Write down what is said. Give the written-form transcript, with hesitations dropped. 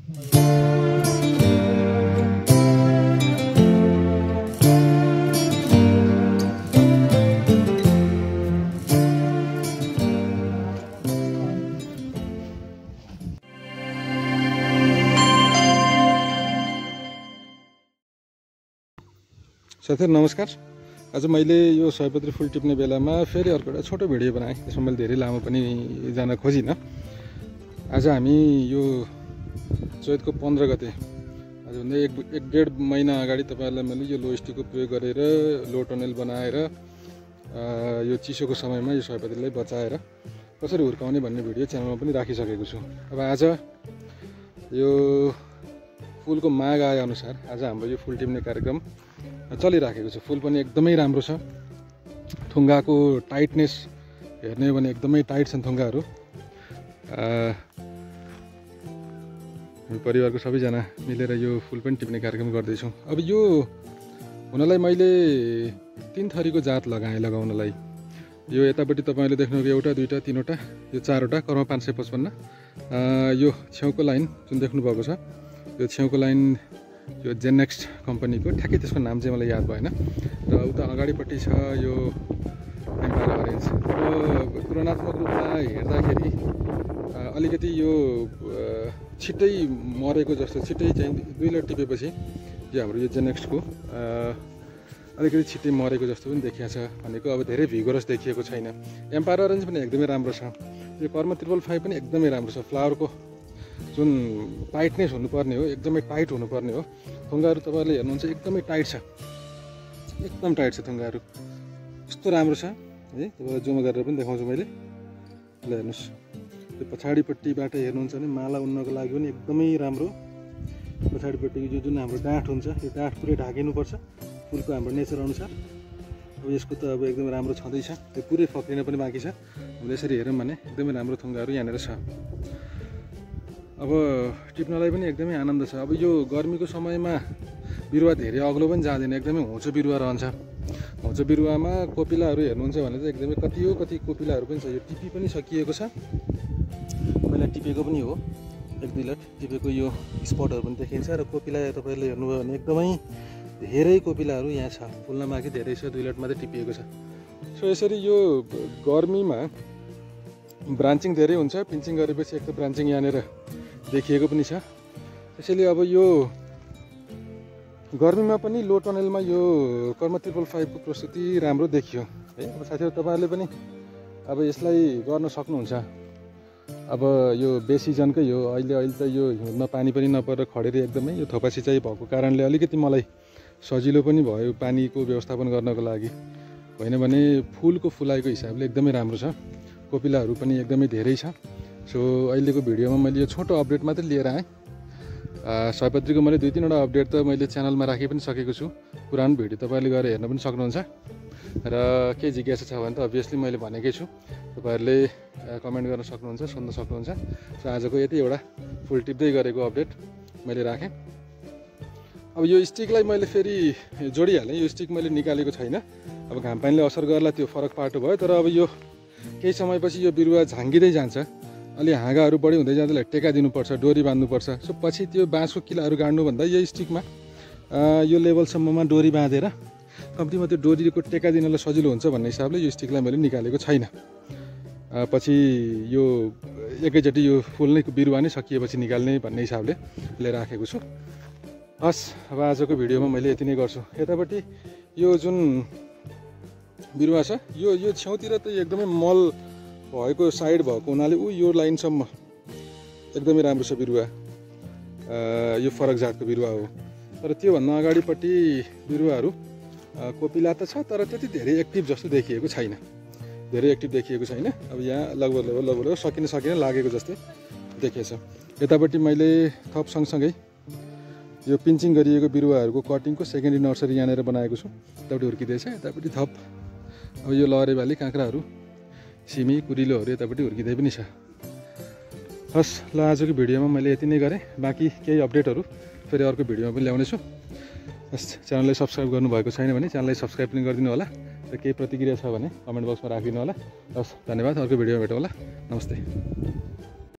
साथीहरु नमस्कार। आज मैले यो सयपत्री फुल टिप्ने बेलामा फेरि अर्को एउटा छोटो भिडियो बनाएँ। त्यसमा मैले धेरै लामो पनि जान खोजिनँ। आज हामी यो चैतको 15 गते आजभन्दा एक डेढ महिना अगाडि तपाईहरुलाई मैले यो लो स्टिकको प्रयोग गरेर लो टनल बनाएर यो चिसोको समयमा यो सयपत्रीलाई बचाएर कसरी हुर्काउने भन्ने भिडियो च्यानलमा पनि राखिसकेको छु। अब आज यो फुलको माग आए अनुसार आज हाम्रो यो फुल टिप्ने कार्यक्रम चलिराखेको छ। फुल पनि एकदमै राम्रो छ। थुङ्गाको टाइटनेस हेर्ने हो भने एकदमै टाइट छन् थुङ्गाहरू। हामी परिवारको सबैजना मिलेर यो फुल पनि टिप्ने कार्यक्रम गर्दैछौँ। अब यो हुनलाई मैले 3 थरीको जात लगाएँ लगाउनलाई। यो यतापट्टि तपाईले देख्नुभयो एउटा दुईटा तीनवटा यो चारवटा कर्म 555। यो छेउको लाइन जुन देख्नुभएको छ यो छेउको लाइन यो जेनेक्स्ट कम्पनीको, ठ्याक्कै त्यसको नाम चाहिँ मलाई याद भएन। र उता अगाडिपट्टि छ यो एम्पायर अरेन्ज। र तुलनात्मक रूपमा हेर्दाखेरि अलिकति यो छिट्टै मरेको जस्तो, छिट्टै चाहिँ 2 लट टिपेपछि यो हाम्रो यो जेनेक्स्टको अलिकति छिट्टै मरेको जस्तो पनि देखिएको छ। भनेको अब धेरै भिगोरस देखिएको छैन। एम्पायर अरेन्ज पनि एकदमै राम्रो छ। यो कर्म 555 पनि एकदमै राम्रो छ। फ्लावरको जुन टाइटनेस हुनुपर्ने हो एकदमै टाइट हुनुपर्ने हो। थुङ्गाहरू तपाईहरुले हेर्नुहुन्छ एकदमै टाइट छ, एकदम टाइट छ थुङ्गाहरू। यस्तो राम्रो छ है। तपाईलाई जुम गरेर पनि देखाउँछु मैले। ल हेर्नुस्, यो पछाडिपट्टिबाट हेर्नुहुन्छ भने माला उन्नको लागि पनि एकदमै राम्रो। पछाडिपट्टिको यो जुन हाम्रो डाँठ हुन्छ यो डाँठ पुरै ढाकिनुपर्छ फुलको हाम्रो नेचर अनुसार। अब यसको त अब एकदमै राम्रो छँदैछ। त्यो पुरै फक्रिन पनि बाँकी छ। हामीले यसरी हेरौँ भने एकदमै राम्रो थुङ्गाहरू यहाँनिर छ। अब टिप्नलाई पनि एकदमै आनन्द छ। अब यो गर्मीको समयमा बिरुवा धेरै अग्लो पनि जाँदैन, एकदमै होचो बिरुवा रहन्छ। होचो बिरुवामा कोपिलाहरू हेर्नुहुन्छ भने चाहिँ एकदमै कति कोपिलाहरू पनि छ। यो टिपी पनि सकिएको छ, पहिला टिपेको पनि हो, 1-2 लट टिपेको यो स्पटहरू पनि देखिन्छ। र कोपिला तपाईहरुले हेर्नुभयो भने एकदमै धेरै कोपिलाहरू यहाँ छ। फुल्न बाँकी धेरै छ, 2 लट मात्रै टिपिएको छ। सो यसरी यो गर्मीमा ब्रान्चिङ धेरै हुन्छ। पिन्चिङ गरेपछि एक त ब्रान्चिङ यहाँनिर देखिएको पनि छ। त्यसैले अब यो गर्मीमा पनि लो टनलमा यो कर्म 555 को प्रस्तुति राम्रो देखियो है। अब साथीहरु तपाईहरुले पनि अब यसलाई गर्न सक्नुहुन्छ। अब यो बेसी सिजनकै हो। अहिले त यो हिउँदमा पानी पनि नपरेर खडेरी एकदमै यो थोपा सिँचाइ भएको कारणले अलिकति मलाई सजिलो पनि भयो पानीको व्यवस्थापन गर्नको लागि। होइन भने फुलको फुलाइको हिसाबले एकदमै राम्रो छ। कोपिलाहरू पनि एकदमै धेरै छ। सो अहिलेको भिडियोमा मैले यो छोटो अपडेट मात्रै लिएर आएँ। सयपत्रीको मैले 2-3 वटा अपडेट त मैले च्यानलमा राखि पनि सकेको छु। पुरानो भिडियो तपाईहरुले गएर हेर्न पनि सक्नुहुन्छ। र के जिज्ञासा छ भने त अभियसली मैले भनेकै छु, तपाईहरुले कमेन्ट गर्न सक्नुहुन्छ, सोध्न सक्नुहुन्छ। सो आजको यति एउटा फुल टिप्दै गरेको अपडेट मैले राखेँ। अब यो स्टिकलाई मैले फेरि जोडिहालेँ। यो स्टिक मैले निकालेको छैन। अब घाम पानीले असर गर्ला त्यो फरक पाटो भयो। तर अब यो केही समयपछि यो बिरुवा झाँगिँदै जान्छ। अलि हाँगाहरू बढी हुँदै जाँदा टेका दिनुपर्छ, डोरी बाँध्नुपर्छ। सो पछि त्यो बाँसको किलाहरू गाड्नुभन्दा यो स्टिकमा यो लेभलसम्ममा डोरी बाँधेर कम्तीमा त्यो डोरीको टेका दिनलाई सजिलो हुन्छ भन्ने हिसाबले यो स्टिकलाई मैले निकालेको छैन। पछि यो एकैचोटि यो फुल नै बिरुवा नै सकिएपछि निकाल्ने भन्ने हिसाबले लिएर राखेको छु। हस्, अब आजको भिडियोमा मैले यति नै गर्छु। यतापट्टि यो जुन बिरुवा छ यो छेउतिर त एकदमै मल भएको साइड भएको हुनाले यो लाइनसम्म एकदमै राम्रो छ बिरुवा। यो फरक जातको बिरुवा हो। तर त्योभन्दा अगाडिपट्टि बिरुवाहरू कोपिला त छ, तर त्यति धेरै एक्टिभ जस्तो देखिएको छैन। अब यहाँ लगभग सकिन लागेको जस्तै देखिएछ। यतापट्टि मैले थप सँगसँगै यो पिन्चिङ गरिएको बिरुवाहरूको कटिङको सेकेन्डरी नर्सरी यहाँनिर बनाएको छु। यतापट्टि हुर्किँदैछ। यतापट्टि थप अब यो लहरेबाली काँक्राहरू, सिमी, कुरिलोहरू यतापट्टि हुर्किँदै पनि छ। हस्, ल आजको भिडियोमा मैले यति नै गरेँ। बाँकी केही अपडेटहरू फेरि अर्को भिडियोमा पनि ल्याउनेछु। हस्, च्यानललाई सब्सक्राइब गर्नुभएको छैन भने च्यानललाई सब्सक्राइब पनि गरिदिनु होला। र केही प्रतिक्रिया छ भने कमेन्ट बक्समा राखिदिनु होला। हस्, धन्यवाद। अर्को भिडियोमा भेटौँ होला। नमस्ते।